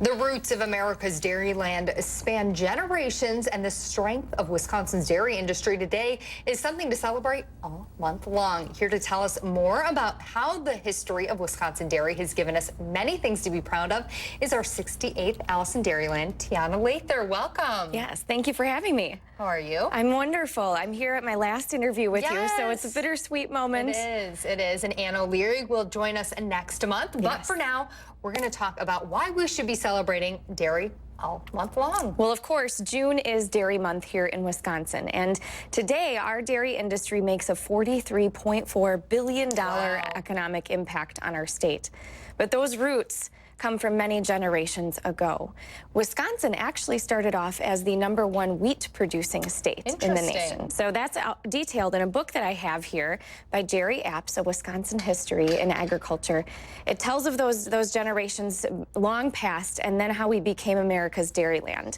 The roots of America's Dairyland span generations, and the strength of Wisconsin's dairy industry today is something to celebrate all month long. Here to tell us more about how the history of Wisconsin dairy has given us many things to be proud of is our 68th Alice in Dairyland, Teyanna Loether. Welcome. Yes, thank you for having me. How are you? I'm wonderful. I'm here at my last interview with you, so it's a bittersweet moment. It is. And Ann O'Leary will join us next month. But Yes. for now, we're going to talk about why we should be celebrating dairy all month long. Well, of course, June is Dairy Month here in Wisconsin, and today our dairy industry makes a $43.4 billion economic impact on our state. But those roots come from many generations ago. Wisconsin actually started off as the #1 wheat producing state in the nation. So that's detailed in a book that I have here by Jerry Apps, A Wisconsin History in Agriculture. It tells of those generations long past and then how we became America's Dairyland.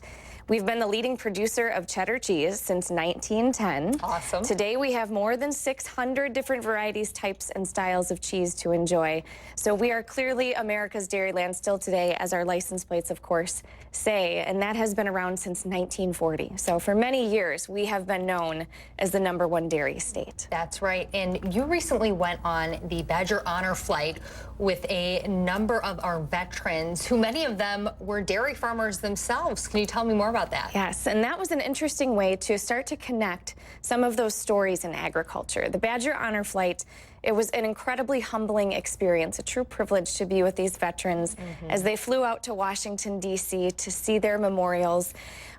We've been the leading producer of cheddar cheese since 1910. Awesome. Today we have more than 600 different varieties, types, and styles of cheese to enjoy. So we are clearly America's Dairyland still today, as our license plates, of course, say, and that has been around since 1940. So for many years, we have been known as the #1 dairy state. That's right. And you recently went on the Badger Honor Flight with a number of our veterans, who many of them were dairy farmers themselves. Can you tell me more about that? Yes, and that was an interesting way to start to connect some of those stories in agriculture. The Badger Honor Flight, it was an incredibly humbling experience, a true privilege to be with these veterans as they flew out to Washington, D.C. to see their memorials.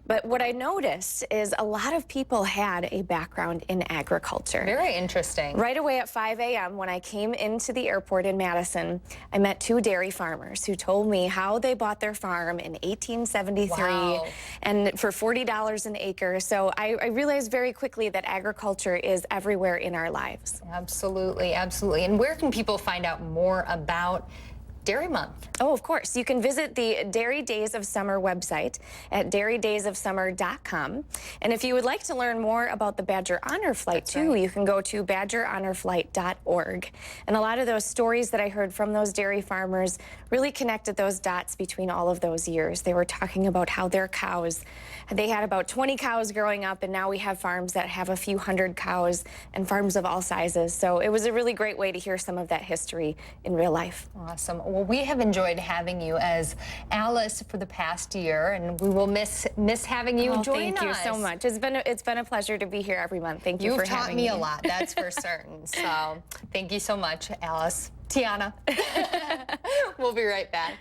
But what I noticed is a lot of people had a background in agriculture. Very interesting. Right away at 5 a.m. when I came into the airport in Madison, I met 2 dairy farmers who told me how they bought their farm in 1873 and for $40 an acre. So I realized very quickly that agriculture is everywhere in our lives. Absolutely, absolutely. And where can people find out more about Dairy Month? Oh, of course. You can visit the Dairy Days of Summer website at dairydaysofsummer.com. And if you would like to learn more about the Badger Honor Flight, too, you can go to badgerhonorflight.org. And a lot of those stories that I heard from those dairy farmers really connected those dots between all of those years. They were talking about how their cows, they had about 20 cows growing up, and now we have farms that have a few hundred cows and farms of all sizes. So it was a really great way to hear some of that history in real life. Awesome. Well, we have enjoyed having you as Alice for the past year, and we will miss having you join us. Thank you so much. It's been a pleasure to be here every month. Thank you for having me. You've taught me a lot, that's for certain. So thank you so much, Alice. Teyanna. We'll be right back.